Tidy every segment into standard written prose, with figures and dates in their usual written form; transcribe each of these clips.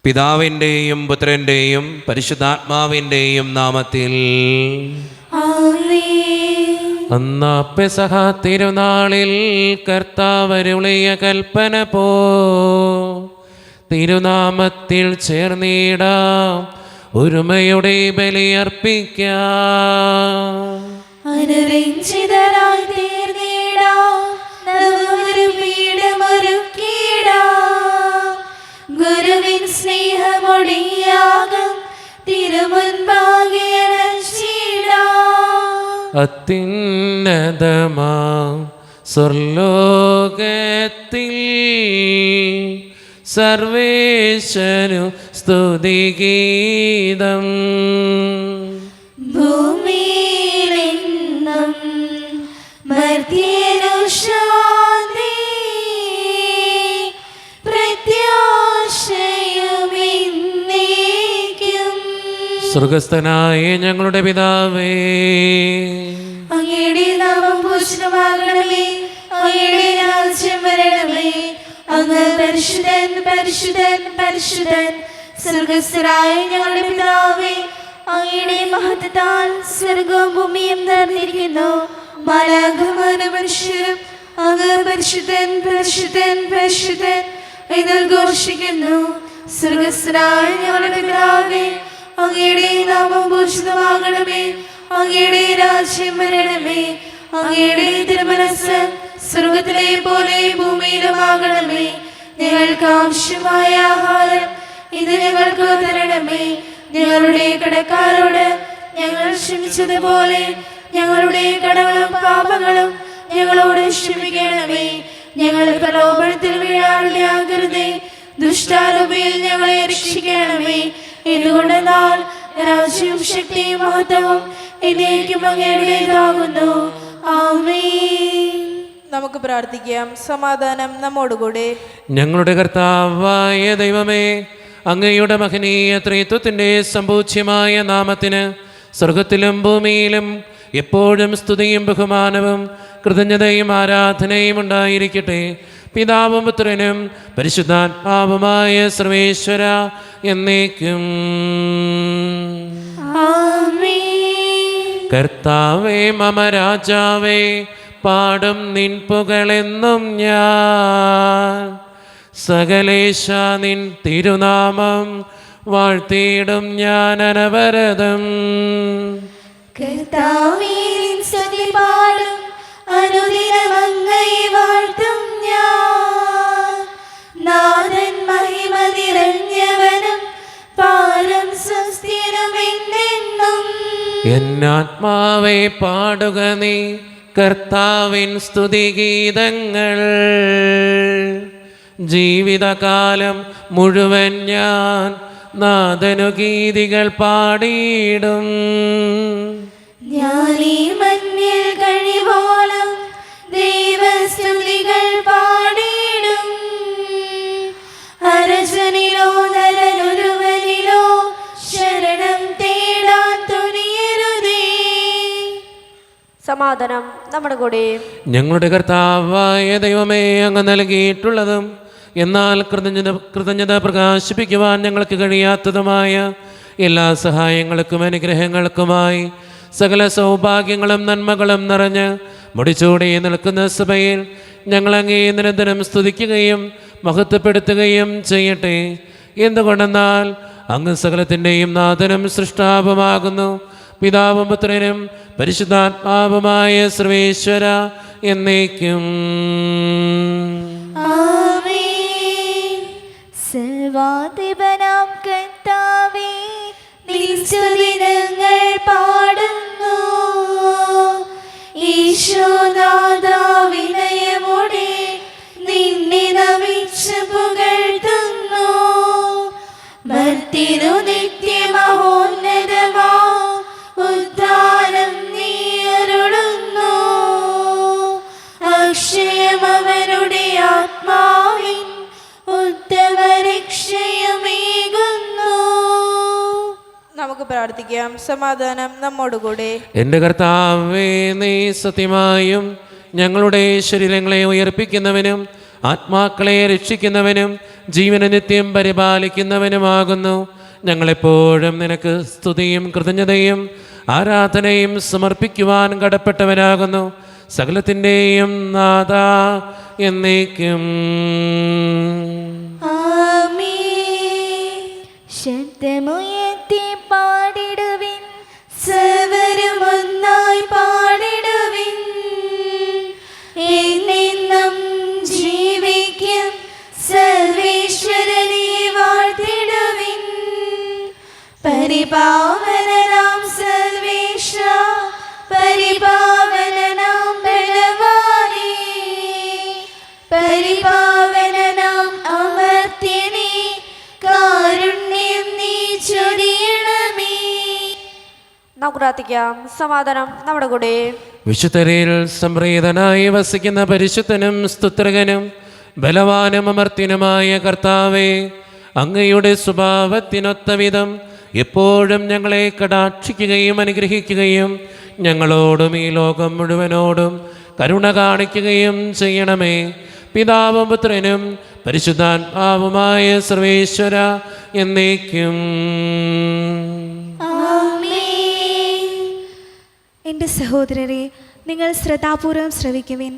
പിതാവിൻ്റെയും പുത്രൻ്റെയും പരിശുദ്ധാത്മാവിൻ്റെയും നാമത്തിൽ അന്നാ പെസഹ തിരുനാളിൽ കർത്താവരുളിയ കൽപ്പന പോ തിരുനാമത്തിൽ ചേർന്നിടാം ഒരുമയുടെ ബലിയർപ്പിക്കാം. അനുരഞ്ജിതരായി തീർന്നിടാം നവമൊരു പീഠമൊരുക്കിടാം. ഗുരുവിൻ സ്നേഹമൊടിയാകും തിരുമുൻപാകെ അണച്ചിടാം. അത്യുന്നതമാം സ്വർലോകത്തിൽ സർവേശ്വരു സ്തുതിഗീതം. ഭൂമിയിലെന്നും മർത്യനു ശാന്തി പ്രത്യാശയുമെന്നേക്കും. സ്വർഗസ്ഥനായ ഞങ്ങളുടെ പിതാവേ, അങ്ങയുടെ നാമം പൂജിതമാകണമേ, അങ്ങയുടെ രാജ്യം വരണമേ. അങ്ങ് പരിശുദ്ധൻ പരിശുദ്ധൻ പരിശുദ്ധൻ. സ്വർഗസ്ഥനായ ഞങ്ങളുടെ പിതാവേ, അങ്ങയുടെ മഹത്വത്താൽ സ്വർഗവും ഭൂമിയും നിറഞ്ഞിരിക്കുന്നു. മാലാഖമാരും മനുഷ്യരും അങ്ങ് പരിശുദ്ധൻ പരിശുദ്ധൻ പരിശുദ്ധൻ എന്ന് ഘോഷിക്കുന്നു. സ്വർഗസ്ഥനായ ഞങ്ങളുടെ പിതാവേ, അങ്ങയുടെ നാമം പൂജിതമാകണമേ, അങ്ങയുടെ രാജ്യം വരണമേ. അങ്ങയുടെ തിരുമനസ്സ് സ്വർഗത്തിലെ പോലെ ഭൂമിയിലുമാകണമേ. ഞങ്ങൾക്ക് ആവശ്യമായ ആഹാരം ഇന്ന് ഞങ്ങൾക്ക് തരണമേ. ഞങ്ങളുടെ കടക്കാരോട് ഞങ്ങൾ ക്ഷമിച്ചതുപോലെ ഞങ്ങളുടെ കടങ്ങളും പാപങ്ങളും ഞങ്ങളോട് ക്ഷമിക്കണമേ. ഞങ്ങൾ പ്രലോഭനത്തിൽ വീഴാനിടയാകരുതേ, ദുഷ്ടാരൂപിയിൽ ഞങ്ങളെ രക്ഷിക്കണമേ. എന്തുകൊണ്ടെന്നാൽ രാജ്യവും ശക്തിയും മഹത്വവും എന്നേക്കും അങ്ങയുടേതാകുന്നു. ആമേൻ. നമുക്ക് പ്രാർത്ഥിക്കാം. സമാധാനം നമ്മോടുകൂടെ. ഞങ്ങളുടെ കർത്താവായ ദൈവമേ, അങ്ങയുടെ മഹനീയ ത്രിത്വത്തിൻ്റെ സമ്പൂജ്യമായ നാമത്തിന് സ്വർഗത്തിലും ഭൂമിയിലും എപ്പോഴും സ്തുതിയും ബഹുമാനവും കൃതജ്ഞതയും ആരാധനയും ഉണ്ടായിരിക്കട്ടെ. പിതാവും പുത്രനും പരിശുദ്ധാത്മാവുമായ സർവേശ്വര എന്നേക്കും. കർത്താവേ മമ രാജാവേ, പാടും നിൻ പുകളെന്നും ഞാൻ. സകലേശ നിൻ തിരുനാമം വാഴ്ത്തിയിടും ഞാൻ അനവരതം. കർത്താവേ നിൻ സ്തുതി പാടും, അനുദിനം അങ്ങയെ വാഴ്ത്തും ഞാൻ. നാഥൻ മഹിമ നിറഞ്ഞവനും പാരം സ്വസ്തിനും എന്നെന്നും. എന്നാത്മാവേ പാടുക നീ കർത്താവിൻ സ്തുതിഗീതങ്ങൾ. ജീവിതകാലം മുഴുവൻ ഞാൻ നാഥനു ഗീതികൾ പാടിയിടും. ഞാൻ ഈ മഞ്ഞിൽ കഴിവോളം ദൈവസ്തുതികൾ പാടിയിടും. അരജനിലോ നരനൊരുവനിലോ ശരണം തേടാൻ തുനിയരുതേ. സമാധാനം നമ്മുടെ കൂടെ. ഞങ്ങളുടെ കർത്താവായ ദൈവമേ, അങ്ങ് നൽകിയിട്ടുള്ളതും എന്നാൽ കൃതജ്ഞത പ്രകാശിപ്പിക്കുവാൻ ഞങ്ങൾക്ക് കഴിയാത്തതുമായ എല്ലാ സഹായങ്ങൾക്കും അനുഗ്രഹങ്ങൾക്കുമായി സകല സൗഭാഗ്യങ്ങളും നന്മകളും നിറഞ്ഞ് മുടിച്ചൂടി നിൽക്കുന്ന സഭയിൽ ഞങ്ങളങ്ങേ നിരന്തരം സ്തുതിക്കുകയും മഹത്വപ്പെടുത്തുകയും ചെയ്യട്ടെ. എന്തുകൊണ്ടെന്നാൽ അങ്ങ് സകലത്തിൻ്റെയും നാഥനും സൃഷ്ടാവുമാകുന്നു. പിതാവും പുത്രനും പരിശുദ്ധാത്മാവുമായ സർവേശ്വര എന്നേക്കും. സർവാധിപനാം കർത്താവേ, നിൻ സ്തുതികൾ പാടുന്നു. ഈശോനാഥാ വിനയമോടെ നിന്നെ നമിച്ച് പുകഴ്ത്തുന്നു. ഭക്തിരു നിത്യമഹോന്നതമാ ഉദ്ധാനം നീ അരുളുന്നു. അക്ഷയമവരുടെ ആത്മാവിൻ ഉത്തമരക്ഷയമേകുന്നു. നമുക്ക് പ്രാർത്ഥിക്കാം. സമാധാനം നമ്മോടുകൂടെ. എൻ്റെ കർത്താവേ, നീ സത്യമായും ഞങ്ങളുടെ ശരീരങ്ങളെ ഉയർപ്പിക്കുന്നവനും ആത്മാക്കളെ രക്ഷിക്കുന്നവനും ജീവനെ നിത്യം പരിപാലിക്കുന്നവനുമാകുന്നു. ഞങ്ങളെപ്പോഴും നിനക്ക് സ്തുതിയും കൃതജ്ഞതയും ആരാധനയും സമർപ്പിക്കുവാൻ കടപ്പെട്ടവനാകുന്നു. സകലത്തിൻ്റെയും നാഥ എന്നേക്കും. ശബ്ദമുയർത്തി പാടിടുവിൻ, സർവരും ഒന്നായി പാടിടുവിൻ. എന്നെന്നും ജീവിക്കും സർവേശ്വരനെ വാഴ്ത്തിടുവിൻ. പരിപാവനനാം സർവേശ്വ, പരിപാവനനാം ബലവാനേ, പരിപാവനനാം അമർത്യനേ, കാരുണ്യം നീ ചൊരിയണമേ. നമുക്ക് പ്രാർത്ഥിക്കാം. സമാധാനം നമ്മുടെ കൂടെ. വിശുദ്ധരിൽ സംപ്രീതനായി വസിക്കുന്ന പരിശുദ്ധനും സ്തുത്രകനും ബലവാനും അമർത്യനുമായ കർത്താവേ, അങ്ങയുടെ സ്വഭാവത്തിനൊത്ത വിധം എപ്പോഴും ഞങ്ങളെ കടാക്ഷിക്കുകയും അനുഗ്രഹിക്കുകയും ഞങ്ങളോടും ഈ ലോകം മുഴുവനോടും കരുണ കാണിക്കുകയും ചെയ്യണമേ. പിതാവും പുത്രനും പരിശുദ്ധാത്മാവുമായ സർവേശ്വര എന്നേക്കും. എൻ്റെ സഹോദരരെ, നിങ്ങൾ ശ്രദ്ധാപൂർവം ശ്രവിക്കുവിൻ.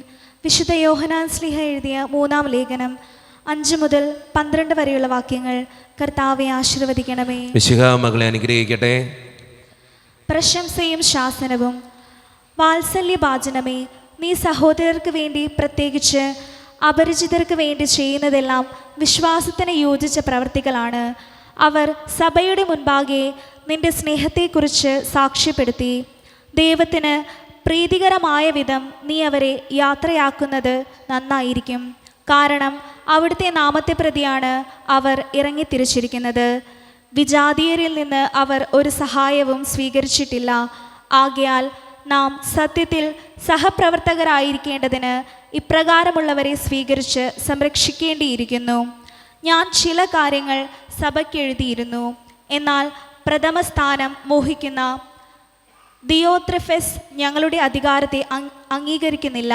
വിശുദ്ധ യോഹന്നാൻ ശ്ലീഹ എഴുതിയ 3-ാം ലേഖനം 5 മുതൽ 12 വരെയുള്ള വാക്യങ്ങൾ. കർത്താവെ ആശീർവദിക്കണമേ. മിശിഹാ മകളെ അനുഗ്രഹിക്കട്ടെ. പ്രശംസയും ശാസനവും. വാത്സല്യഭാജനമേ, നീ സഹോദരർക്ക് വേണ്ടി, പ്രത്യേകിച്ച് അപരിചിതർക്ക് വേണ്ടി ചെയ്യുന്നതെല്ലാം വിശ്വാസത്തിന് യോജിച്ച പ്രവർത്തികളാണ്. അവർ സഭയുടെ മുൻപാകെ നിന്റെ സ്നേഹത്തെക്കുറിച്ച് സാക്ഷ്യപ്പെടുത്തി. ദൈവത്തിന് പ്രീതികരമായ വിധം നീ അവരെ യാത്രയാക്കുന്നത് നന്നായിരിക്കും. കാരണം അവിടുത്തെ നാമത്തെ പ്രതിയാണ് അവർ ഇറങ്ങിത്തിരിച്ചിരിക്കുന്നത്. വിജാതീയരിൽ നിന്ന് അവർ ഒരു സഹായവും സ്വീകരിച്ചിട്ടില്ല. ആകയാൽ നാം സത്യത്തിൽ സഹപ്രവർത്തകരായിരിക്കേണ്ടതിന് ഇപ്രകാരമുള്ളവരെ സ്വീകരിച്ച് സംരക്ഷിക്കേണ്ടിയിരിക്കുന്നു. ഞാൻ ചില കാര്യങ്ങൾ സഭയ്ക്കെഴുതിയിരുന്നു. എന്നാൽ പ്രഥമ സ്ഥാനം മോഹിക്കുന്ന ദിയോത്രഫെസ് ഞങ്ങളുടെ അധികാരത്തെ അംഗീകരിക്കുന്നില്ല.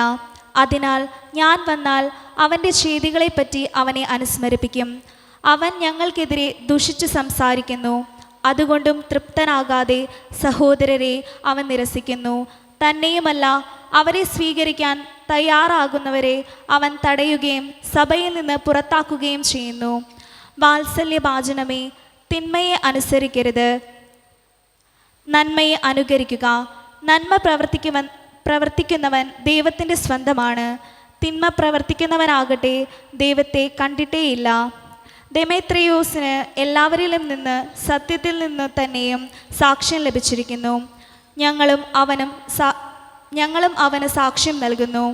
അതിനാൽ ഞാൻ വന്നാൽ അവൻ്റെ ചെയ്തികളെപ്പറ്റി അവനെ അനുസ്മരിപ്പിക്കും. അവൻ ഞങ്ങൾക്കെതിരെ ദുഷിച്ചു സംസാരിക്കുന്നു. അതുകൊണ്ടും തൃപ്തനാകാതെ സഹോദരരെ അവൻ നിരസിക്കുന്നു. തന്നെയുമല്ല, അവരെ സ്വീകരിക്കാൻ തയ്യാറാകുന്നവരെ അവൻ തടയുകയും സഭയിൽ നിന്ന് പുറത്താക്കുകയും ചെയ്യുന്നു. വാത്സല്യഭാജനമേ, തിന്മയെ അനുസരിക്കരുത്, നന്മയെ അനുകരിക്കുക. നന്മ പ്രവർത്തിക്കുന്നവൻ ദൈവത്തിൻ്റെ സ്വന്തമാണ്. തിന്മ പ്രവർത്തിക്കുന്നവനാകട്ടെ ദൈവത്തെ കണ്ടിട്ടേയില്ല. ദെമേത്രിയോസിന് എല്ലാവരിലും നിന്ന് സത്യത്തിൽ നിന്ന് തന്നെയും സാക്ഷ്യം ലഭിച്ചിരിക്കുന്നു. ഞങ്ങളും അവന് സാക്ഷ്യം നൽകുന്നു.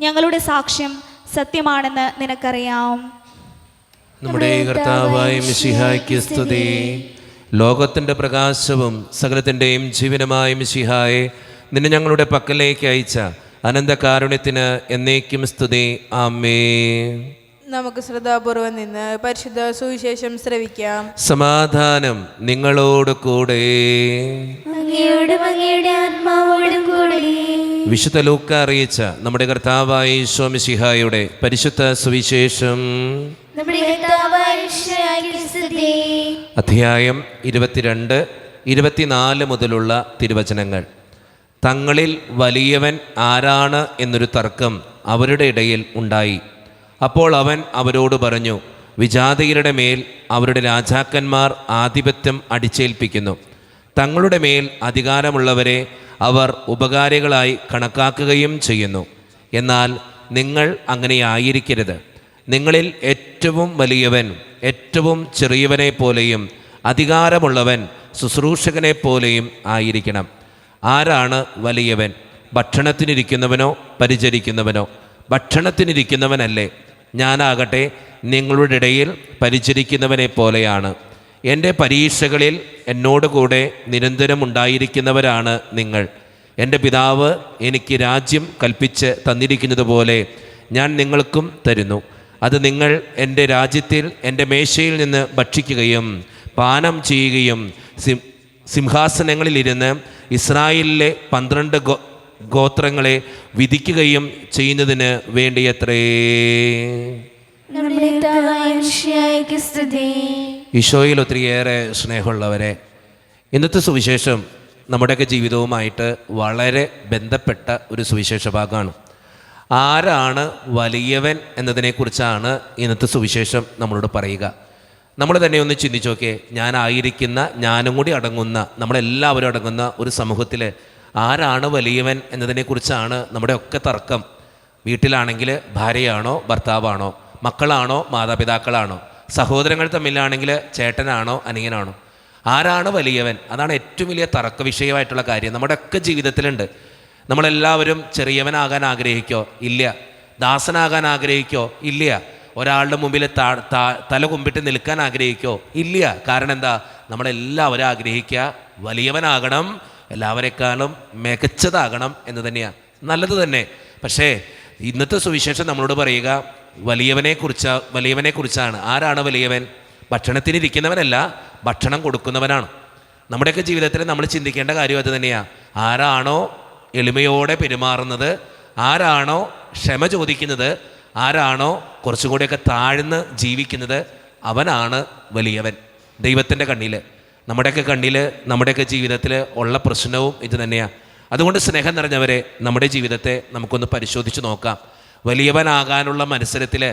ഞങ്ങളുടെ സാക്ഷ്യം സത്യമാണെന്ന് നിനക്കറിയാം. നമ്മുടെ കർത്താവായ മിശിഹായ്ക്ക് സ്തുതി. ലോകത്തിൻ്റെ പ്രകാശവും സകലത്തിൻ്റെയും ജീവനുമായ മിശിഹായെ, നിന്നെ ഞങ്ങളുടെ പക്കലേക്ക് അയച്ച അനന്തകാരുണ്യത്തിന് എന്നേക്കും സ്തുതി. ആമേൻ. നമുക്ക് ശ്രദ്ധാപൂർവം നിന്ന് പരിശുദ്ധ സുവിശേഷം ശ്രവിക്കാം. സമാധാനം നിങ്ങളോട് കൂടെ. വിശുദ്ധ ലൂക്ക അറിയിച്ച നമ്മുടെ കർത്താവായ ഈശോ മിശിഹായുടെ പരിശുദ്ധ സുവിശേഷം അധ്യായം 22, 24 മുതലുള്ള തിരുവചനങ്ങൾ. തങ്ങളിൽ വലിയവൻ ആരാണ് എന്നൊരു തർക്കം അവരുടെ ഇടയിൽ ഉണ്ടായി. അപ്പോൾ അവൻ അവരോട് പറഞ്ഞു, വിജാതിയരുടെ മേൽ അവരുടെ രാജാക്കന്മാർ ആധിപത്യം അടിച്ചേൽപ്പിക്കുന്നു. തങ്ങളുടെ മേൽ അധികാരമുള്ളവരെ അവർ ഉപകാരികളായി കണക്കാക്കുകയും ചെയ്യുന്നു. എന്നാൽ നിങ്ങൾ അങ്ങനെയായിരിക്കരുത്. നിങ്ങളിൽ ഏറ്റവും വലിയവൻ ഏറ്റവും ചെറിയവനെ പോലെയും അധികാരമുള്ളവൻ ശുശ്രൂഷകനെ പോലെയും ആയിരിക്കണം. ആരാണ് വലിയവൻ? ഭക്ഷണത്തിനിരിക്കുന്നവനോ പരിചരിക്കുന്നവനോ? ഭക്ഷണത്തിനിരിക്കുന്നവനല്ലേ. ഞാനാകട്ടെ നിങ്ങളുടെ ഇടയിൽ പരിചരിക്കുന്നവനെ പോലെയാണ്. എൻ്റെ പരീക്ഷകളിൽ എന്നോടുകൂടെ നിരന്തരം ഉണ്ടായിരിക്കുന്നവരാണ് നിങ്ങൾ. എൻ്റെ പിതാവ് എനിക്ക് രാജ്യം കൽപ്പിച്ച് തന്നിരിക്കുന്നത് പോലെ ഞാൻ നിങ്ങൾക്കും തരുന്നു. അത് നിങ്ങൾ എൻ്റെ രാജ്യത്തിൽ എൻ്റെ മേശയിൽ നിന്ന് ഭക്ഷിക്കുകയും പാനം ചെയ്യുകയും സിംഹാസനങ്ങളിലിരുന്ന് ഇസ്രായേലിലെ 12 ഗോത്രങ്ങളെ വിധിക്കുകയും ചെയ്യുന്നതിന് വേണ്ടിയത്രേ. നമ്മുടെ കർത്താവായ മിശിഹായ്ക്ക് സ്തുതി. ഈശോയിൽ ഒത്തിരിയേറെ സ്നേഹമുള്ളവരെ, ഇന്നത്തെ സുവിശേഷം നമ്മുടെയൊക്കെ ജീവിതവുമായിട്ട് വളരെ ബന്ധപ്പെട്ട ഒരു സുവിശേഷ ഭാഗമാണ്. ആരാണ് വലിയവൻ എന്നതിനെക്കുറിച്ചാണ് ഇന്നത്തെ സുവിശേഷം നമ്മളോട് പറയുക. നമ്മൾ തന്നെ ഒന്ന് ചിന്തിച്ചു നോക്കിയേ, ഞാനും കൂടി അടങ്ങുന്ന, നമ്മളെല്ലാവരും അടങ്ങുന്ന ഒരു സമൂഹത്തിൽ ആരാണ് വലിയവൻ എന്നതിനെക്കുറിച്ചാണ് നമ്മുടെ ഒക്കെ തർക്കം. വീട്ടിലാണെങ്കിൽ ഭാര്യയാണോ ഭർത്താവാണോ, മക്കളാണോ മാതാപിതാക്കളാണോ, സഹോദരങ്ങൾ തമ്മിലാണെങ്കിൽ ചേട്ടനാണോ അനിയനാണോ, ആരാണ് വലിയവൻ? അതാണ് ഏറ്റവും വലിയ തർക്ക വിഷയമായിട്ടുള്ള കാര്യം നമ്മുടെയൊക്കെ ജീവിതത്തിലുണ്ട്. നമ്മളെല്ലാവരും ചെറിയവനാകാൻ ആഗ്രഹിക്കോ? ഇല്ല. ദാസനാകാൻ ആഗ്രഹിക്കോ? ഇല്ല. ഒരാളുടെ മുമ്പിൽ തല കുമ്പിട്ട് നിൽക്കാൻ ആഗ്രഹിക്കോ? ഇല്ല. കാരണം എന്താ? നമ്മളെല്ലാവരും ആഗ്രഹിക്കുക വലിയവനാകണം, എല്ലാവരെക്കാളും മികച്ചതാകണം എന്ന് തന്നെയാണ്. നല്ലത് തന്നെ. പക്ഷേ ഇന്നത്തെ സുവിശേഷം നമ്മളോട് പറയുക വലിയവനെക്കുറിച്ചാണ്. ആരാണ് വലിയവൻ? ഭക്ഷണത്തിനിരിക്കുന്നവനല്ല, ഭക്ഷണം കൊടുക്കുന്നവനാണ്. നമ്മുടെയൊക്കെ ജീവിതത്തിൽ നമ്മൾ ചിന്തിക്കേണ്ട കാര്യം അത് തന്നെയാണ്. ആരാണോ എളിമയോടെ പെരുമാറുന്നത്, ആരാണോ ക്ഷമ ചോദിക്കുന്നത്, ആരാണോ കുറച്ചും കൂടിയൊക്കെ താഴ്ന്ന് ജീവിക്കുന്നത്, അവനാണ് വലിയവൻ ദൈവത്തിൻ്റെ കണ്ണിൽ. നമ്മുടെയൊക്കെ കണ്ണിൽ, നമ്മുടെയൊക്കെ ജീവിതത്തിൽ ഉള്ള പ്രശ്നവും ഇത് തന്നെയാണ്. അതുകൊണ്ട് സ്നേഹം നിറഞ്ഞവരെ, നമ്മുടെ ജീവിതത്തെ നമുക്കൊന്ന് പരിശോധിച്ച് നോക്കാം. വലിയവനാകാനുള്ള മത്സരത്തിൽ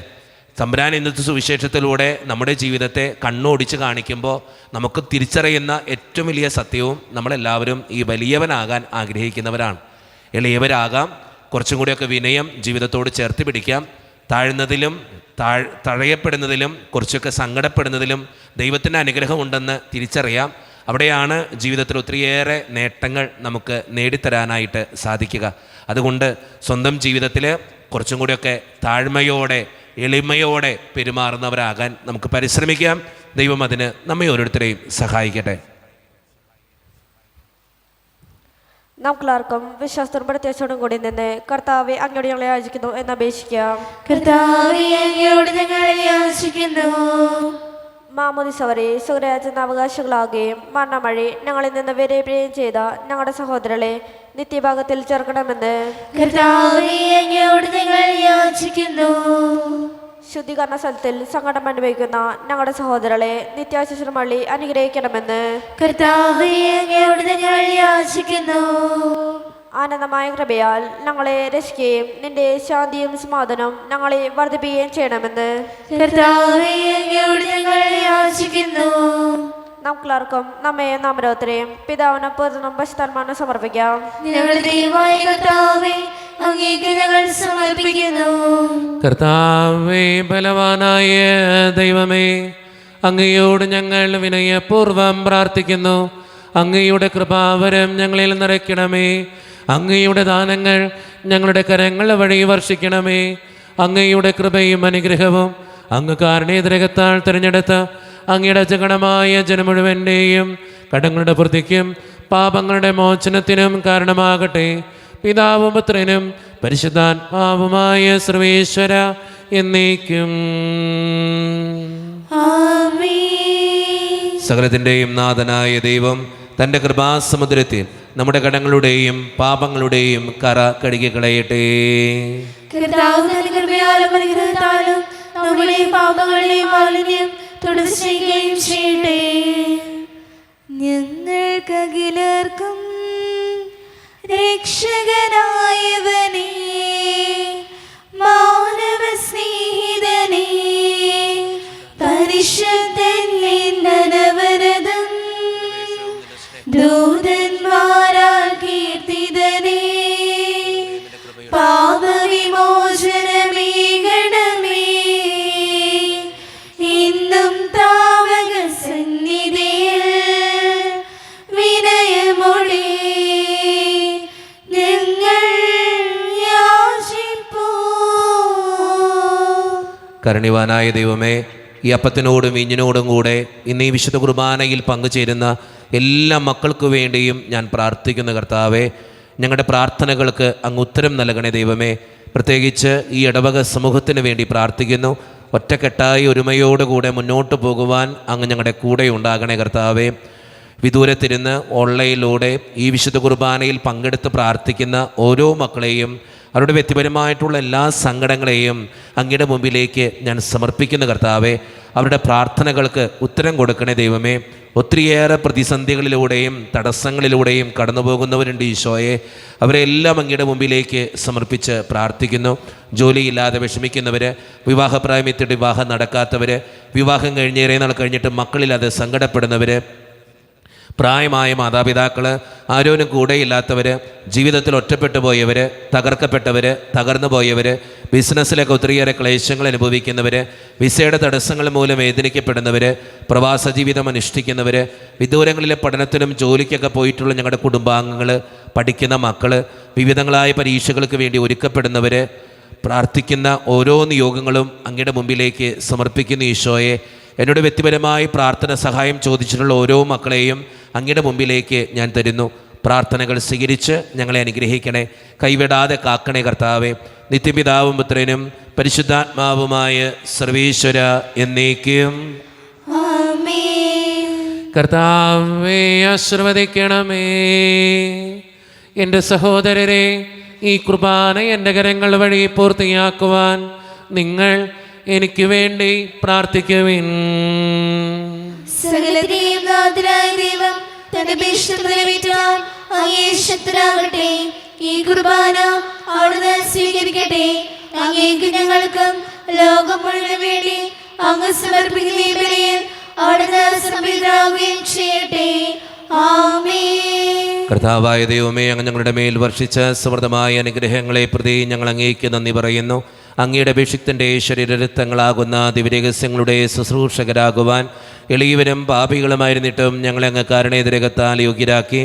തമ്പുരാൻ ഇന്നത്തെ സുവിശേഷത്തിലൂടെ നമ്മുടെ ജീവിതത്തെ കണ്ണോടിച്ച് കാണിക്കുമ്പോൾ നമുക്ക് തിരിച്ചറിയുന്ന ഏറ്റവും വലിയ സത്യവും നമ്മളെല്ലാവരും ഈ വലിയവനാകാൻ ആഗ്രഹിക്കുന്നവരാണ്. എളിയവരാകാം, കുറച്ചും കൂടിയൊക്കെ വിനയം ജീവിതത്തോട് ചേർത്ത് പിടിക്കാം. താഴ്ന്നതിലും തഴയപ്പെടുന്നതിലും കുറച്ചൊക്കെ സങ്കടപ്പെടുന്നതിലും ദൈവത്തിൻ്റെ അനുഗ്രഹമുണ്ടെന്ന് തിരിച്ചറിയാം. അവിടെയാണ് ജീവിതത്തിൽ ഒത്തിരിയേറെ നേട്ടങ്ങൾ നമുക്ക് നേടിത്തരാനായിട്ട് സാധിക്കുക. അതുകൊണ്ട് സ്വന്തം ജീവിതത്തിൽ കുറച്ചും കൂടിയൊക്കെ താഴ്മയോടെ എളിമയോടെ പെരുമാറുന്നവരാകാൻ നമുക്ക് പരിശ്രമിക്കാം. ദൈവം അതിന് നമ്മെ ഓരോരുത്തരെയും സഹായിക്കട്ടെ. നമുക്കെല്ലാവർക്കും വിശ്വാസത്തോടും പ്രത്യാശയോടും കൂടി നിന്ന് കർത്താവെ അങ്ങയോട് ഞങ്ങളെ യാചിക്കുന്നു എന്ന് അപേക്ഷിക്കാം. കർത്താവേ, അങ്ങയോട് ഞങ്ങൾ യാചിക്കുന്നു. മാമോദിസ വരെ സുഖരാജ്യത്തിന് അവകാശികളാകുകയും മരണം വഴി ഞങ്ങളിൽ നിന്ന് വിരയിപ്പിക്കുകയും ചെയ്ത ഞങ്ങളുടെ സഹോദരങ്ങളെ നിത്യഭാഗത്തിൽ ചേർക്കണമെന്ന് കർത്താവേ, അങ്ങയോട് ഞങ്ങൾ യാചിക്കുന്നു. ശുദ്ധീകരണ സ്ഥലത്തിൽ സങ്കടം അനുഭവിക്കുന്ന ഞങ്ങളുടെ സഹോദരങ്ങളെ നിത്യാശിഷം വഴി അനുഗ്രഹിക്കണമെന്ന് കർത്താവേ, അങ്ങയോട് ഞങ്ങൾ യാചിക്കുന്നു. ആനന്ദമായ കൃപയാൽ ഞങ്ങളെ രക്ഷിക്കുകയും നിന്റെ ശാന്തിയും സമാധാനവും ഞങ്ങളെ വർദ്ധിപ്പിക്കുകയും ചെയ്യണമെന്ന് കർത്താവേ, അങ്ങയോട് ഞങ്ങൾ യാചിക്കുന്നു. നമുക്കെല്ലാവർക്കും നമ്മയും നാം ഓരോരുത്തരെയും പിതാവിനും പുത്രനും പരിശുദ്ധാത്മാവിനും സമർപ്പിക്കാം. ഞങ്ങളുടെ ദൈവമായ കർത്താവേ, അങ്ങേക്ക് ഞങ്ങൾ സമർപ്പിക്കുന്നു. കർത്താവേ, ബലവാനായ ദൈവമേ, അങ്ങയോട് ഞങ്ങൾ വിനയപൂർവം പ്രാർത്ഥിക്കുന്നു. അങ്ങയുടെ കൃപാവരം ഞങ്ങളിൽ നിറയ്ക്കണമേ. അങ്ങയുടെ ദാനങ്ങൾ ഞങ്ങളുടെ കരങ്ങൾ വഴി വർഷിക്കണമേ. അങ്ങയുടെ കൃപയും അനുഗ്രഹവും അങ്ങ് കാരുണ്യതിരകത്താൽ തിരഞ്ഞെടുത്ത അങ്ങയുടെ അജഗണമായ ജനം മുഴുവൻ്റെയും കടങ്ങളുടെ പ്രതിക്കും പാപങ്ങളുടെ മോചനത്തിനും കാരണമാകട്ടെ. പിതാവും പുത്രനും പരിശുദ്ധാത്മാവുമായ സർവേശ്വര എന്നേക്കും. ആമേൻ. സകലത്തിൻ്റെയും നാഥനായ ദൈവം തൻ്റെ കൃപാസമുദ്രത്തിൽ നമ്മുടെ കടങ്ങളുടെയും പാപങ്ങളുടെയും കറ കഴുകിക്കളയട്ടെ. കർത്താവ് തന്റെ കൃപയാലും അനുഗ്രഹത്താലും നമ്മുടെ പാപങ്ങളുടെയും മാലിന്യം തുടച്ചുകയും ചെയ്യട്ടെ. ഞങ്ങൾക്കഖിലർക്കും രക്ഷകനായവനേ, മാനവ സ്നേഹിതനേ, പരിശുദ്ധൻ നിന്നനവരതം ദൂതന്മാരാൽ കീർത്തിതനേ, പാപവിമോചനമേകണമേ, ഇന്നും താവക സന്നിധിയിൽ വിനയമോടെ ഞങ്ങൾ യാചിപ്പൂ. കരുണിവാനായ ദൈവമേ, ഈ അപ്പത്തിനോടും വീഞ്ഞിനോടും കൂടെ ഇന്ന് ഈ വിശുദ്ധ കുർബാനയിൽ പങ്കുചേരുന്ന എല്ലാ മക്കൾക്കു വേണ്ടിയും ഞാൻ പ്രാർത്ഥിക്കുന്നു. കർത്താവേ, ഞങ്ങളുടെ പ്രാർത്ഥനകൾക്ക് അങ്ങ് ഉത്തരം നൽകണേ ദൈവമേ. പ്രത്യേകിച്ച് ഈ ഇടവക സമൂഹത്തിന് വേണ്ടി പ്രാർത്ഥിക്കുന്നു. ഒറ്റക്കെട്ടായി ഒരുമയോടുകൂടെ മുന്നോട്ട് പോകുവാൻ അങ്ങ് ഞങ്ങളുടെ കൂടെ ഉണ്ടാകണേ കർത്താവേ. വിദൂരത്തിരുന്ന് ഓൺലൈനിലൂടെ ഈ വിശുദ്ധ കുർബാനയിൽ പങ്കെടുത്ത് പ്രാർത്ഥിക്കുന്ന ഓരോ മക്കളെയും അവരുടെ വ്യക്തിപരമായിട്ടുള്ള എല്ലാ സങ്കടങ്ങളെയും അങ്ങയുടെ മുമ്പിലേക്ക് ഞാൻ സമർപ്പിക്കുന്ന കർത്താവേ. അവരുടെ പ്രാർത്ഥനകൾക്ക് ഉത്തരം കൊടുക്കണേ ദൈവമേ. ഒത്തിരിയേറെ പ്രതിസന്ധികളിലൂടെയും തടസ്സങ്ങളിലൂടെയും കടന്നു പോകുന്നവരുണ്ട് ഈശോയെ. അവരെല്ലാം അങ്ങയുടെ മുമ്പിലേക്ക് സമർപ്പിച്ച് പ്രാർത്ഥിക്കുന്നു. ജോലിയില്ലാതെ വിഷമിക്കുന്നവർ, വിവാഹപ്രായമെത്തിയിട്ട് വിവാഹം നടക്കാത്തവർ, വിവാഹം കഴിഞ്ഞേറെ നാൾ കഴിഞ്ഞിട്ട് മക്കളില്ലാതെ സങ്കടപ്പെടുന്നവർ, പ്രായമായ മാതാപിതാക്കൾ, ആരോരും കൂടെയില്ലാത്തവർ, ജീവിതത്തിൽ ഒറ്റപ്പെട്ടു പോയവർ, തകർക്കപ്പെട്ടവർ, തകർന്നു പോയവർ, ബിസിനസ്സിലൊക്കെ ഒത്തിരിയേറെ ക്ലേശങ്ങൾ അനുഭവിക്കുന്നവർ, വിസയുടെ തടസ്സങ്ങൾ മൂലം വേദനിക്കപ്പെടുന്നവർ, പ്രവാസ ജീവിതം അനുഷ്ഠിക്കുന്നവർ, വിദൂരങ്ങളിലെ പഠനത്തിനും ജോലിക്കൊക്കെ പോയിട്ടുള്ള ഞങ്ങളുടെ കുടുംബാംഗങ്ങൾ, പഠിക്കുന്ന മക്കൾ, വിവിധങ്ങളായ പരീക്ഷകൾക്ക് വേണ്ടി ഒരുക്കപ്പെടുന്നവർ, പ്രാർത്ഥിക്കുന്ന ഓരോ നിയോഗങ്ങളും അങ്ങയുടെ മുമ്പിലേക്ക് സമർപ്പിക്കുന്ന ഈശോയെ. എന്നോട് വ്യക്തിപരമായി പ്രാർത്ഥന സഹായം ചോദിച്ചിട്ടുള്ള ഓരോ മക്കളെയും അങ്ങയുടെ മുമ്പിലേക്ക് ഞാൻ തരുന്നു. പ്രാർത്ഥനകൾ സ്വീകരിച്ച് ഞങ്ങളെ അനുഗ്രഹിക്കണേ, കൈവിടാതെ കാക്കണേ കർത്താവേ. നിത്യപിതാവും പുത്രനും പരിശുദ്ധാത്മാവുമായ സർവീശ്വര എന്നേക്കും ആമേൻ. കർത്താവേ ആശീർവദിക്കണമേ. എൻ്റെ സഹോദരരെ, ഈ കുർബാന എൻ്റെ കരങ്ങൾ വഴി പൂർത്തിയാക്കുവാൻ നിങ്ങൾ എനിക്ക് വേണ്ടി പ്രാർത്ഥിക്കുവിൻ. സകലത്തിന്റെയും നാഥനായ ദൈവം തന്റെ അപേക്ഷ നിറവേറ്റാൻ അങ്ങേ ശക്തനാകട്ടെ. ഈ കുർബാന അവിടുന്ന് സ്വീകരിക്കട്ടെ. അങ്ങേക്ക് ഞങ്ങൾക്കും ലോകം മുഴുവൻ വേണ്ടി അങ്ങ് സമർപ്പിക്കുന്ന ഈ ബലിയിൽ അവിടുന്ന് സംപ്രീതനാകുകയും ചെയ്യട്ടെ. ആമേൻ. കർത്താവായ ദൈവമേ, അങ്ങ് ഞങ്ങളുടെ മേൽ വർഷിച്ച സമൃദ്ധമായ അനുഗ്രഹങ്ങളെ പ്രതി ഞങ്ങൾ അങ്ങേക്ക് നന്ദി പറയുന്നു. അങ്ങയുടെ അഭിഷിക്തൻ്റെ ശരീരരക്തങ്ങളാകുന്ന ദിവ്യരഹസ്യങ്ങളുടെ ശുശ്രൂഷകരാകുവാൻ എളിയവരും പാപികളുമായിരുന്നിട്ടും ഞങ്ങളെ അങ്ങ് കാരുണ്യതിരകത്താൽ യോഗ്യരാക്കി.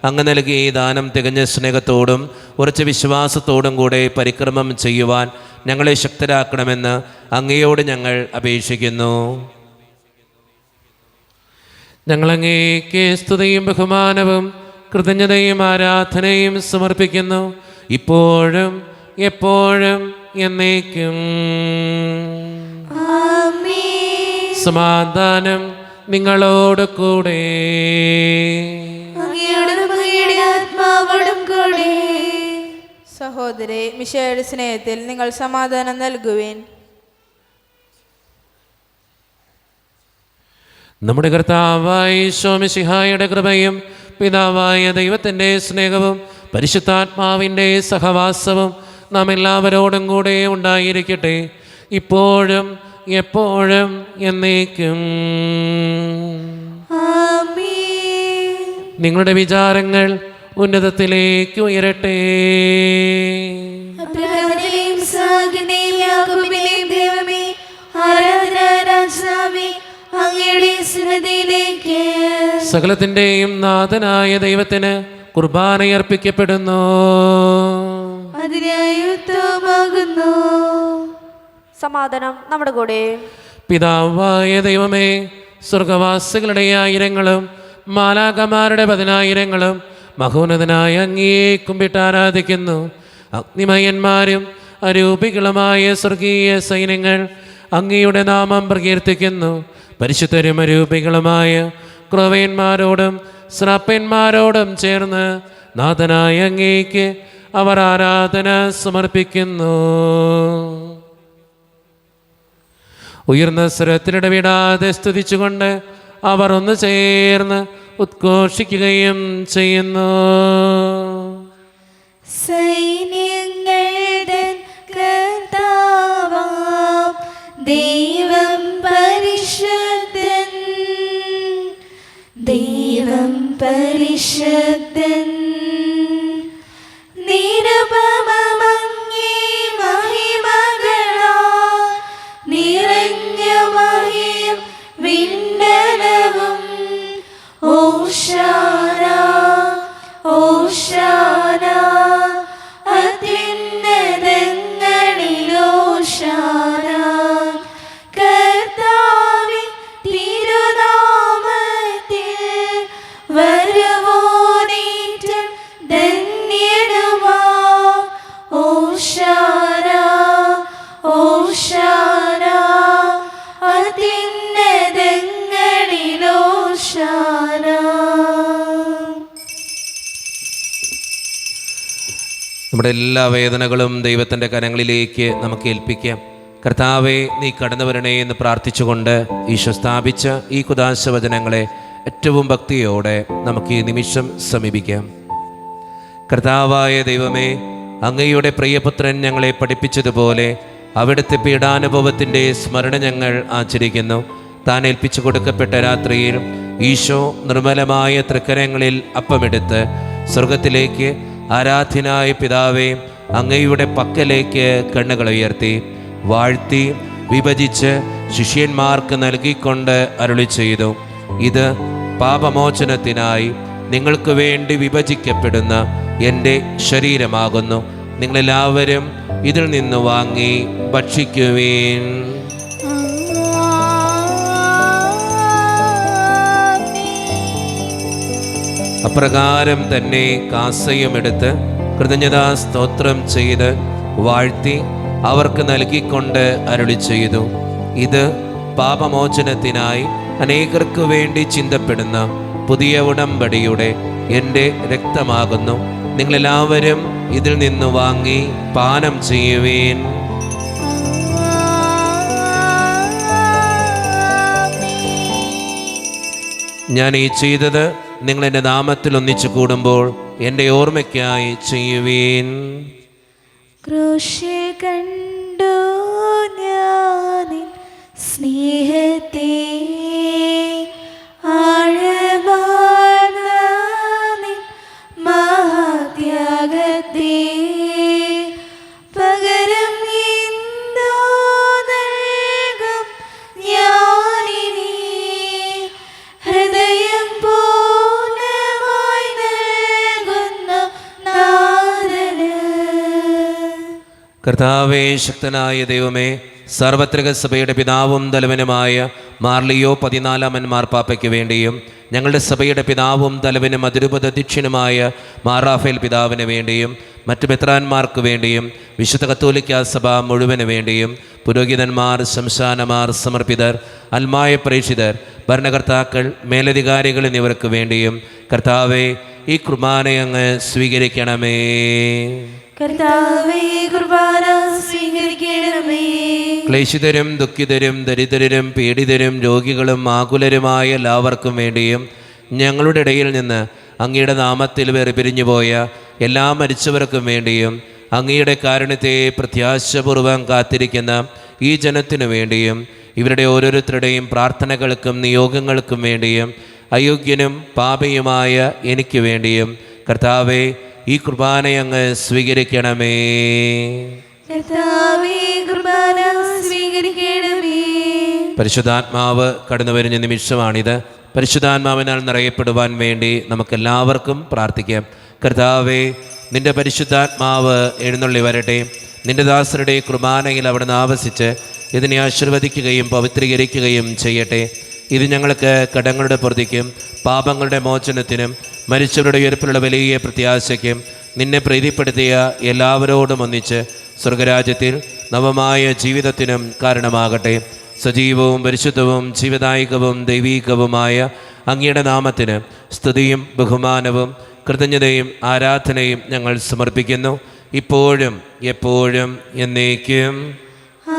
അങ്ങ് നൽകിയ ഈ ദാനം തികഞ്ഞ സ്നേഹത്തോടും ഉറച്ച വിശ്വാസത്തോടും കൂടെ പരിക്രമം ചെയ്യുവാൻ ഞങ്ങളെ ശക്തരാക്കണമെന്ന് അങ്ങയോട് ഞങ്ങൾ അപേക്ഷിക്കുന്നു. ഞങ്ങളങ്ങേക്ക് സ്തുതിയും ബഹുമാനവും കൃതജ്ഞതയും ആരാധനയും സമർപ്പിക്കുന്നു, ഇപ്പോഴും എപ്പോഴും എന്നേക്കും. ആമേൻ. സമാധാനം നിങ്ങളോട് കൂടെ. അങ്ങയോടും അങ്ങയുടെ ആത്മാവോടും കൂടെ. സഹോദരെ, മിശിഹായുടെ സ്നേഹത്തിൽ നിങ്ങൾ സമാധാനം നൽകുവിൻ. നമ്മുടെ കർത്താവായ ഈശോ മിശിഹായുടെ കൃപയും പിതാവായ ദൈവത്തിൻ്റെ സ്നേഹവും പരിശുദ്ധാത്മാവിൻ്റെ സഹവാസവും നാം എല്ലാവരോടും കൂടെ ഉണ്ടായിരിക്കട്ടെ, ഇപ്പോഴും എപ്പോഴും എന്നേക്കും. ആമേൻ. നിങ്ങളുടെ വിചാരങ്ങൾ ഉന്നതത്തിലേക്ക് ഉയരട്ടെ. അബ്രഹാമിനെയും ഇസ്ഹാക്കിനെയും യാക്കോബിനെയും ദൈവമേ, ആരാധന രാജാവേ, അങ്ങയുടെ സന്നിധിയിലേക്ക് സകലത്തിൻ്റെയും നാഥനായ ദൈവത്തിന് കുർബാനയർപ്പിക്കപ്പെടുന്നു. അതിനായി ഉത്തമമാകുന്നു. സമാധാനം നമ്മുടെ കൂടെ. പിതാവായ ദൈവമേ, സ്വർഗവാസികളുടെ ആയിരങ്ങളും മാലാകമാരുടെ 10,000ങ്ങളും മഹോന്നതനായ അങ്ങയെ കുമ്പിട്ട് ആരാധിക്കുന്നു. അഗ്നിമയന്മാരും അരൂപികളുമായ സ്വർഗീയ സൈന്യങ്ങൾ അങ്ങയുടെ നാമം പ്രകീർത്തിക്കുന്നു. പരിശുദ്ധരും അരൂപികളുമായ ക്രോവേന്മാരോടും ശ്രാപ്പന്മാരോടും ചേർന്ന് നാഥനായ അങ്ങേക്ക് അവർ ആരാധന സമർപ്പിക്കുന്നു. ഉയർന്ന സ്വരത്തിലിടവിടാതെ സ്തുതിച്ചുകൊണ്ട് അവർ ഒന്ന് ചേർന്ന് ഉദ്ഘോഷിക്കുകയും ചെയ്യുന്നു. സൈന്യങ്ങളുടെ കർത്താവാം ദൈവം പരിശുദ്ധൻ, ദൈവം പരിശുദ്ധൻ. നിരുപമമങ്ങേ മഹിമകളാൽ നിറഞ്ഞ മഹിം വിണ്ഡലവും. ഓശാന ഓശാന അത്യുന്നതങ്ങളിൽ ഓശാന. കർത്താവിൻ തിരുനാമത്തിൽ വരുവോനേറ്റം ധന്യനുമാ. ഓശാന ഓശാന അത്യുന്നതങ്ങളിൽ ഓശാന. നമ്മുടെ എല്ലാ വേദനകളും ദൈവത്തിൻ്റെ കരങ്ങളിലേക്ക് നമുക്ക് ഏൽപ്പിക്കാം. കർത്താവെ, നീ കടന്നു വരണേ എന്ന് പ്രാർത്ഥിച്ചുകൊണ്ട് ഈശോ സ്ഥാപിച്ച ഈ കുദാശ വചനങ്ങളെ ഏറ്റവും ഭക്തിയോടെ നമുക്ക് ഈ നിമിഷം സമീപിക്കാം. കർത്താവായ ദൈവമേ, അങ്ങയുടെ പ്രിയപുത്രൻ ഞങ്ങളെ പഠിപ്പിച്ചതുപോലെ അവിടുത്തെ പീഡാനുഭവത്തിൻ്റെ സ്മരണ ഞങ്ങൾ ആചരിക്കുന്നു. താൻ ഏൽപ്പിച്ചു കൊടുക്കപ്പെട്ട രാത്രിയിൽ ഈശോ നിർമ്മലമായ തൃക്കരങ്ങളിൽ അപ്പമെടുത്ത് സ്വർഗത്തിലേക്ക് ആരാധ്യനായ പിതാവേ അങ്ങയുടെ പക്കലേക്ക് കണ്ണുകൾ ഉയർത്തി വാഴ്ത്തി വിഭജിച്ച് ശിഷ്യന്മാർക്ക് നൽകിക്കൊണ്ട് അരുളി ചെയ്തു, ഇത് പാപമോചനത്തിനായി നിങ്ങൾക്ക് വേണ്ടി വിഭജിക്കപ്പെടുന്ന എൻ്റെ ശരീരമാകുന്നു. നിങ്ങളെല്ലാവരും ഇതിൽ നിന്ന് വാങ്ങി ഭക്ഷിക്കുവീൻ. അപ്രകാരം തന്നെ കാസയുമെടുത്ത് കൃതജ്ഞതാ സ്തോത്രം ചെയ്ത് വാഴ്ത്തി അവർക്ക് നൽകിക്കൊണ്ട് അരുളി ചെയ്തു, ഇത് പാപമോചനത്തിനായി അനേകർക്ക് വേണ്ടി ചിന്തപ്പെടുന്ന പുതിയ ഉടമ്പടിയുടെ എൻ്റെ രക്തമാകുന്നു. നിങ്ങളെല്ലാവരും ഇതിൽ നിന്ന് വാങ്ങി പാനം ചെയ്യുവീൻ. ഞാൻ ഈ ചെയ്തത് നിങ്ങൾ എൻ്റെ നാമത്തിൽ ഒന്നിച്ചു കൂടുമ്പോൾ എൻ്റെ ഓർമ്മയ്ക്കായി ചെയ്യുവീൻ. ക്രൂശിൽ കണ്ടു ഞാനിൻ സ്നേഹത്തെ, ആഴമാർന്ന നിൻ മഹാത്യാഗത്തെ, പകരം എന്തോ നൽകും ഞാനിനി, ഹൃദയം പൂർണ്ണമായി നൽകുന്നു നാഥന്. കർത്താവേ, ശക്തനായ ദൈവമേ, സാർവത്രിക സഭയുടെ പിതാവും തലവനുമായ മാർലിയോ 14 മാർപ്പാപ്പയ്ക്ക് വേണ്ടിയും ഞങ്ങളുടെ സഭയുടെ പിതാവും തലവനും അതിരൂപത അധ്യക്ഷനുമായ മാറാഫേൽ പിതാവിന് വേണ്ടിയും മറ്റു മെത്രാന്മാർക്ക് വേണ്ടിയും വിശുദ്ധ കത്തോലിക്ക സഭ മുഴുവന് വേണ്ടിയും പുരോഹിതന്മാർ, ശംശാനമാർ, സമർപ്പിതർ, അൽമായ പ്രേക്ഷിതർ, ഭരണകർത്താക്കൾ, മേലധികാരികൾ എന്നിവർക്ക് വേണ്ടിയും കർത്താവെ ഈ കുർബാനയങ്ങ് സ്വീകരിക്കണമേ. കർത്താവേ, കുർബാന സ്വീകരിക്കണമേ. ക്ലേശിതരും ദുഃഖിതരും ദരിദ്രരും പീഡിതരും രോഗികളും ആകുലരുമായ എല്ലാവർക്കും വേണ്ടിയും ഞങ്ങളുടെ ഇടയിൽ നിന്ന് അങ്ങയുടെ നാമത്തിൽ വേർപിരിഞ്ഞുപോയ എല്ലാ മരിച്ചവർക്കും വേണ്ടിയും അങ്ങയുടെ കാരുണ്യത്തെ പ്രത്യാശപൂർവ്വം കാത്തിരിക്കുന്ന ഈ ജനത്തിനു വേണ്ടിയും ഇവരുടെ ഓരോരുത്തരുടെയും പ്രാർത്ഥനകൾക്കും നിയോഗങ്ങൾക്കും വേണ്ടിയും അയോഗ്യനും പാപിയുമായ എനിക്ക് വേണ്ടിയും കർത്താവെ ഈ കുർബാനയങ്ങ് സ്വീകരിക്കണമേ. കർത്താവേ, കുർബാന സ്വീകരിക്കണമേ. പരിശുദ്ധാത്മാവ് കടന്നു വരുന്ന നിമിഷമാണിത്. പരിശുദ്ധാത്മാവിനാൽ നിറയപ്പെടുവാൻ വേണ്ടി നമുക്കെല്ലാവർക്കും പ്രാർത്ഥിക്കാം. കർത്താവേ, നിന്റെ പരിശുദ്ധാത്മാവ് എഴുന്നള്ളി വരട്ടെ. നിന്റെ ദാസരുടെ കുർബാനയിൽ അവിടുന്ന് ആവസിച്ച് ഇതിനെ ആശീർവദിക്കുകയും പവിത്രീകരിക്കുകയും ചെയ്യട്ടെ. ഇത് ഞങ്ങൾക്ക് കടങ്ങളുടെ പൊറുതിക്കും പാപങ്ങളുടെ മോചനത്തിനും മരിച്ചവരുടെ ഉയർപ്പിലുള്ള വലിയ പ്രത്യാശയ്ക്കും നിന്നെ പ്രീതിപ്പെടുത്തിയ എല്ലാവരോടും ഒന്നിച്ച് സ്വർഗരാജ്യത്തിൽ നവമായ ജീവിതത്തിനും കാരണമാകട്ടെ. സജീവവും പരിശുദ്ധവും ജീവദായകവും ദൈവീകവുമായ അങ്ങയുടെ നാമത്തിന് സ്തുതിയും ബഹുമാനവും കൃതജ്ഞതയും ആരാധനയും ഞങ്ങൾ സമർപ്പിക്കുന്നു, ഇപ്പോഴും എപ്പോഴും എന്നേക്കും.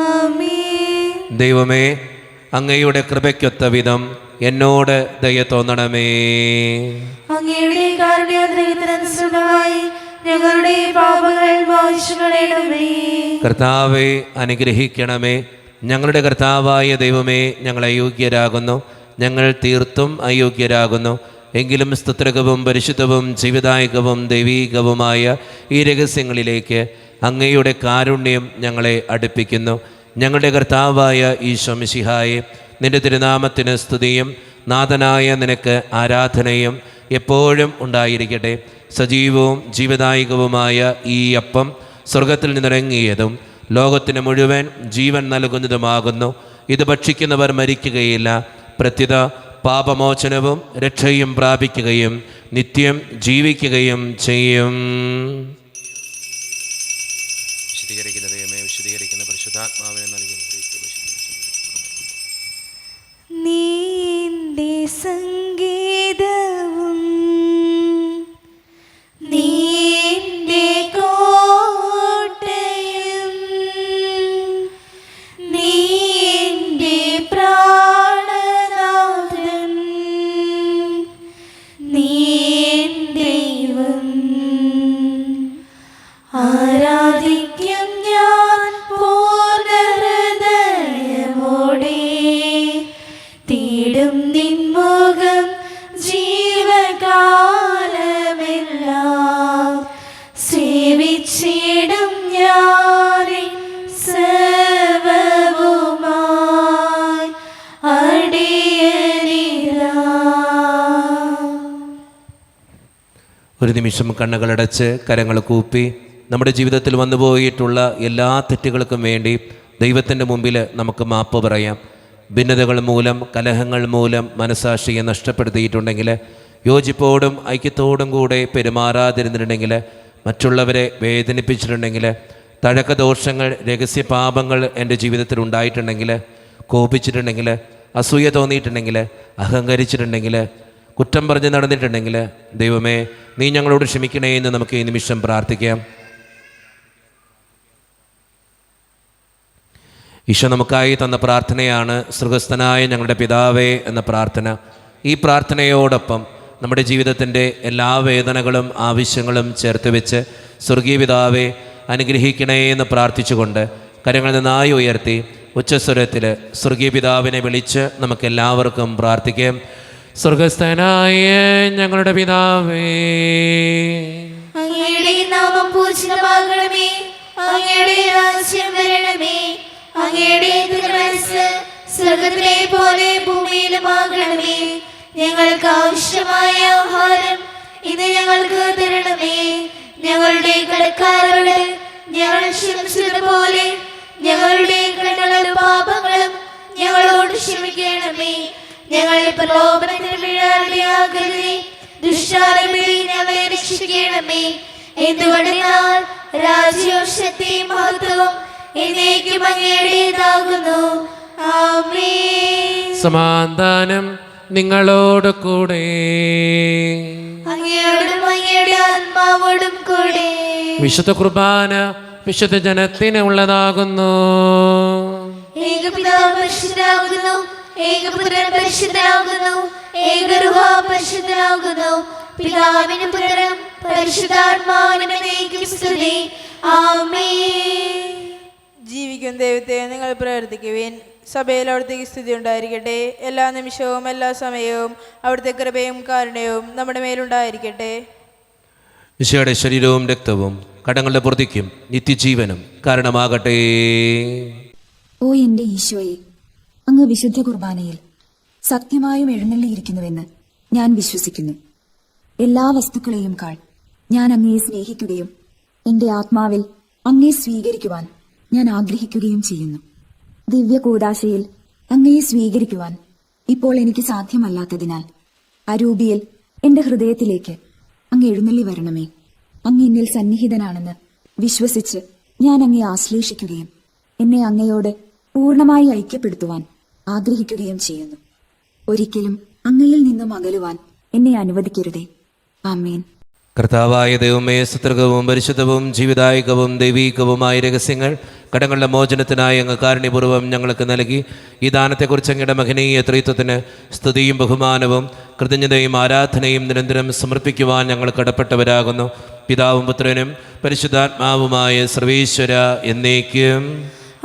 ആമേൻ. ദൈവമേ, അങ്ങയുടെ കൃപയ്ക്കൊത്ത വിധം എന്നോട് ദയ തോന്നണമേ. അങ്ങയുടെ കാരുണ്യത്തിനനുസൃതമായി ഞങ്ങളുടെ പാപങ്ങൾ മോചിക്കണമേ. കർത്താവെ, അനുഗ്രഹിക്കണമേ. ഞങ്ങളുടെ കർത്താവായ ദൈവമേ, ഞങ്ങൾ അയോഗ്യരാകുന്നു, ഞങ്ങൾ തീർത്തും അയോഗ്യരാകുന്നു. എങ്കിലും സ്തുത്രകവും പരിശുദ്ധവും ജീവദായകവും ദൈവീകവുമായ ഈ രഹസ്യങ്ങളിലേക്ക് അങ്ങയുടെ കാരുണ്യം ഞങ്ങളെ അടുപ്പിക്കുന്നു. ഞങ്ങളുടെ കർത്താവായ ഈശോ മിശിഹായെ, നിന്റെ തിരുനാമത്തിന് സ്തുതിയും നാഥനായ നിനക്ക് ആരാധനയും എപ്പോഴും ഉണ്ടായിരിക്കട്ടെ. സജീവവും ജീവദായകവുമായ ഈ അപ്പം സ്വർഗത്തിൽ നിന്നിറങ്ങിയതും ലോകത്തിന് മുഴുവൻ ജീവൻ നൽകുന്നതുമാകുന്നു. ഇത് ഭക്ഷിക്കുന്നവർ മരിക്കുകയില്ല, പ്രത്യുത പാപമോചനവും രക്ഷയും പ്രാപിക്കുകയും നിത്യം ജീവിക്കുകയും ചെയ്യും. വിശദീകരിക്കുന്ന ദൈവമേ, വിശദീകരിക്കുന്ന പരിശുദ്ധാത്മാവിനെ നൽകി നീന്റെ സംഗീതവും നീന്റെ നിൻമുഖം ജീവകാലമെല്ലാം സേവിച്ചിടും ഞാനേ സർവവുമായി അടിയനിതാ. ഒരു നിമിഷം കണ്ണുകളടച്ച് കരങ്ങൾ കൂപ്പി നമ്മുടെ ജീവിതത്തിൽ വന്നുപോയിട്ടുള്ള എല്ലാ തെറ്റുകൾക്കും വേണ്ടി ദൈവത്തിൻ്റെ മുമ്പിൽ നമുക്ക് മാപ്പ് പറയാം. ഭിന്നതകൾ മൂലം, കലഹങ്ങൾ മൂലം മനസാക്ഷിയെ നഷ്ടപ്പെടുത്തിയിട്ടുണ്ടെങ്കിൽ, യോജിപ്പോടും ഐക്യത്തോടും കൂടെ പെരുമാറാതിരുന്നിട്ടുണ്ടെങ്കിൽ, മറ്റുള്ളവരെ വേദനിപ്പിച്ചിട്ടുണ്ടെങ്കിൽ, തഴക്കദോഷങ്ങൾ, രഹസ്യ പാപങ്ങൾ എൻ്റെ ജീവിതത്തിൽ ഉണ്ടായിട്ടുണ്ടെങ്കിൽ, കോപിച്ചിട്ടുണ്ടെങ്കിൽ, അസൂയ തോന്നിയിട്ടുണ്ടെങ്കിൽ, അഹങ്കരിച്ചിട്ടുണ്ടെങ്കിൽ, കുറ്റം പറഞ്ഞ് നടന്നിട്ടുണ്ടെങ്കിൽ, ദൈവമേ നീ ഞങ്ങളോട് ക്ഷമിക്കണേ എന്ന് നമുക്ക് ഈ നിമിഷം പ്രാർത്ഥിക്കാം. ഈശോ നമുക്കായി തന്ന പ്രാർത്ഥനയാണ് സ്വർഗ്ഗസ്ഥനായ ഞങ്ങളുടെ പിതാവേ എന്ന പ്രാർത്ഥന. ഈ പ്രാർത്ഥനയോടൊപ്പം നമ്മുടെ ജീവിതത്തിൻ്റെ എല്ലാ വേദനകളും ആവശ്യങ്ങളും ചേർത്ത് വെച്ച് സ്വർഗീയ പിതാവേ അനുഗ്രഹിക്കണേ എന്ന് പ്രാർത്ഥിച്ചുകൊണ്ട് കരങ്ങൾ നന്നായി ഉയർത്തി ഉച്ചസ്വരത്തിൽ സ്വർഗീയ പിതാവിനെ വിളിച്ച് നമുക്കെല്ലാവർക്കും പ്രാർത്ഥിക്കാം. സ്വർഗ്ഗസ്ഥനായ ഞങ്ങളുടെ പിതാവേ, അങ്ങയുടെ നാമം പൂജിതമാകണമേ, അങ്ങയുടെ രാജ്യം വരണമേ, അങ്ങയുടെ തിരുമനസ്സ് സ്വർഗ്ഗത്തിലെ പോലെ ഭൂമിയിലുമാകണമേ. ഞങ്ങൾക്ക് ആവശ്യമായ ആഹാരം ഇന്ന് ഞങ്ങൾക്ക് തരണമേ. ഞങ്ങളുടെ കടക്കാരോട് ഞങ്ങൾ ക്ഷമിച്ചതുപോലെ ഞങ്ങളുടെ കടങ്ങളും പാപങ്ങളും ഞങ്ങളോട് ക്ഷമിക്കണമേ. ഞങ്ങളെ പ്രലോഭനത്തിൽ വീഴാനിടയാക്കരുതേ, ദുഷ്ടാരൂപിയിൽ ഞങ്ങളെ രക്ഷിക്കണമേ. എന്തുകൊണ്ടെന്നാൽ രാജ്യവും ശക്തിയും മഹത്വവും എന്നേക്കും അങ്ങയുടേതാകുന്നു. ആമേൻ. സമാധാനം നിങ്ങളോട് കൂടെ. അങ്ങയോടും അങ്ങയുടെ ആത്മാവോടും കൂടെ. വിശുദ്ധ കുർബാന വിശുദ്ധ ജനത്തിന് ഉള്ളതാകുന്നു. ഏകപിതാവ് പരിശുദ്ധനാകുന്നു, ഏകപുത്രൻ പരിശുദ്ധനാകുന്നു, ഏകരൂഹ പരിശുദ്ധനാകുന്നു. പിതാവിനും പുത്രനും പരിശുദ്ധാത്മാവിനും എന്നേക്കും സ്തുതി. ആമേൻ. ജീവിക്കും ദൈവത്തെ നിങ്ങൾ പ്രവർത്തിക്കുവിൻ. സഭയിൽ അവിടുത്തേക്ക് സ്തുതി ഉണ്ടായിരിക്കട്ടെ. എല്ലാ നിമിഷവും എല്ലാ സമയവും അവിടുത്തെ കൃപയും കാരുണ്യവും നമ്മുടെ മേലുണ്ടായിരിക്കട്ടെ. ഈശോയുടെ ശരീരവും രക്തവും കടങ്ങളുടെ പൊറുതിക്കും നിത്യജീവനും കാരണമാകട്ടെ. ഓ എന്റെ ഈശോയെ, അങ്ങ് വിശുദ്ധ കുർബാനയിൽ സത്യമായും എഴുന്നള്ളിയിരിക്കുന്നുവെന്ന് ഞാൻ വിശ്വസിക്കുന്നു. എല്ലാ വസ്തുക്കളെയും കാൾ ഞാൻ അങ്ങയെ സ്നേഹിക്കുകയും എന്റെ ആത്മാവിൽ അങ്ങയെ സ്വീകരിക്കുവാൻ ഞാൻ ആഗ്രഹിക്കുകയും ചെയ്യുന്നു. ദിവ്യ കൂദാശയിൽ അങ്ങയെ സ്വീകരിക്കുവാൻ ഇപ്പോൾ എനിക്ക് സാധ്യമല്ലാത്തതിനാൽ അരൂപിയിൽ എന്റെ ഹൃദയത്തിലേക്ക് അങ്ങ് എഴുന്നള്ളി വരണമേ. അങ്ങ് എന്നിൽ സന്നിഹിതനാണെന്ന് വിശ്വസിച്ച് ഞാൻ അങ്ങയെ ആശ്ലേഷിക്കുകയും എന്നെ അങ്ങയോട് പൂർണ്ണമായി ഐക്യപ്പെടുത്തുവാൻ ആഗ്രഹിക്കുകയും ചെയ്യുന്നു. ഒരിക്കലും അങ്ങയിൽ നിന്നും അകലുവാൻ എന്നെ അനുവദിക്കരുതേ. ആമേൻ. കർത്താവായ ദൈവമേ, സത്രികവും പരിശുദ്ധവും ജീവിതായികവും ദൈവീകവുമായ രഹസ്യങ്ങൾ കടങ്ങളുടെ മോചനത്തിനായി അങ്ങ് കാരുണ്യപൂർവ്വം ഞങ്ങൾക്ക് നൽകി. ഈ ദാനത്തെക്കുറിച്ച് അങ്ങയുടെ മഹനീയ ത്രിത്വത്തിന് സ്തുതിയും ബഹുമാനവും കൃതജ്ഞതയും ആരാധനയും നിരന്തരം സമർപ്പിക്കുവാൻ ഞങ്ങൾ കടപ്പെട്ടവരാകുന്നു. പിതാവും പുത്രനും പരിശുദ്ധാത്മാവുമായ സർവീശ്വര എന്നേക്കും.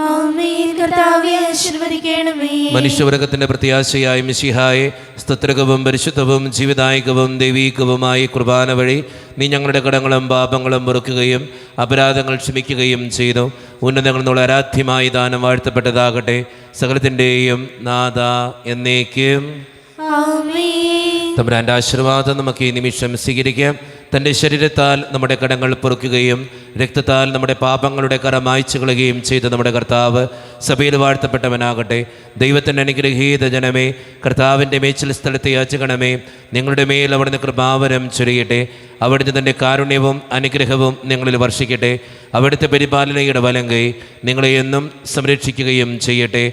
ആമേൻ. കർത്താവേ ആശീർവദിക്കണമേ. മനുഷ്യവർഗത്തിന്റെ പ്രത്യാശയായ മിശിഹായെ, സ്തോത്രകവും പരിശുദ്ധവും ജീവിതായികവും ദൈവീകവുമായ കുർബാന വഴി നീ ഞങ്ങളുടെ കടങ്ങളും പാപങ്ങളും പൊറുക്കുകയും അപരാധങ്ങൾ ക്ഷമിക്കുകയും ചെയ്തു. ഉന്നതങ്ങളിൽ നിന്നുള്ള ആരാധ്യമായ ദാനം വാഴ്ത്തപ്പെട്ടതാകട്ടെ. സകലത്തിൻ്റെയും നാഥ എന്നേക്കും. ആമേൻ. തമ്പുരാന്റെ ആശീർവാദം നമുക്ക് ഈ നിമിഷം സ്വീകരിക്കാം. തൻ്റെ ശരീരത്താൽ നമ്മുടെ കടങ്ങൾ പൊറുക്കുകയും രക്തത്താൽ നമ്മുടെ പാപങ്ങളുടെ കറ മായ്ച്ചു കളയുകയും ചെയ്ത നമ്മുടെ കർത്താവ് സഭയിൽ വാഴ്ത്തപ്പെട്ടവനാകട്ടെ. ദൈവത്തിൻ്റെ അനുഗ്രഹീത ജനമേ, കർത്താവിൻ്റെ മേച്ചിൽ സ്ഥലത്തെ യാചകണമേ. നിങ്ങളുടെ മേൽ അവിടുന്ന് കൃപാവരം ചൊരിയട്ടെ. അവിടുന്ന് തൻ്റെ കാരുണ്യവും അനുഗ്രഹവും നിങ്ങളിൽ വർഷിക്കട്ടെ. അവിടുത്തെ പരിപാലനയുടെ വലങ്കൈ നിങ്ങളെ എന്നും സംരക്ഷിക്കുകയും ചെയ്യട്ടെ,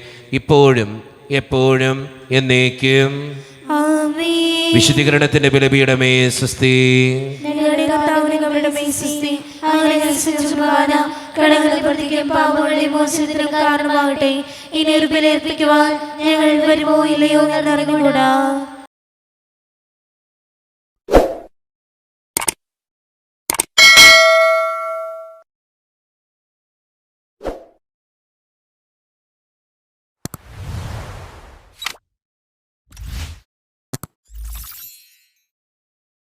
ഇപ്പോഴും എപ്പോഴും എന്നേക്കും. വിശുദ്ധീകരണത്തിന്റെ ബലിപീഠമേ സ്വസ്തി. ഞങ്ങളുടെ കർത്താവിനെ നമ്മുടെ മേൽ സ്വസ്തി. അങ്ങനെ കുർബാന കടങ്ങളുടെ പൊറുതിക്കും പാപങ്ങളുടെ മോചനത്തിനും കാരണമാകട്ടെ. ഇനി ഒരു ബലിയർപ്പിക്കുവാൻ ഞങ്ങൾ വരുമോ ഇല്ലയോ എന്നറിഞ്ഞുകൂടാ.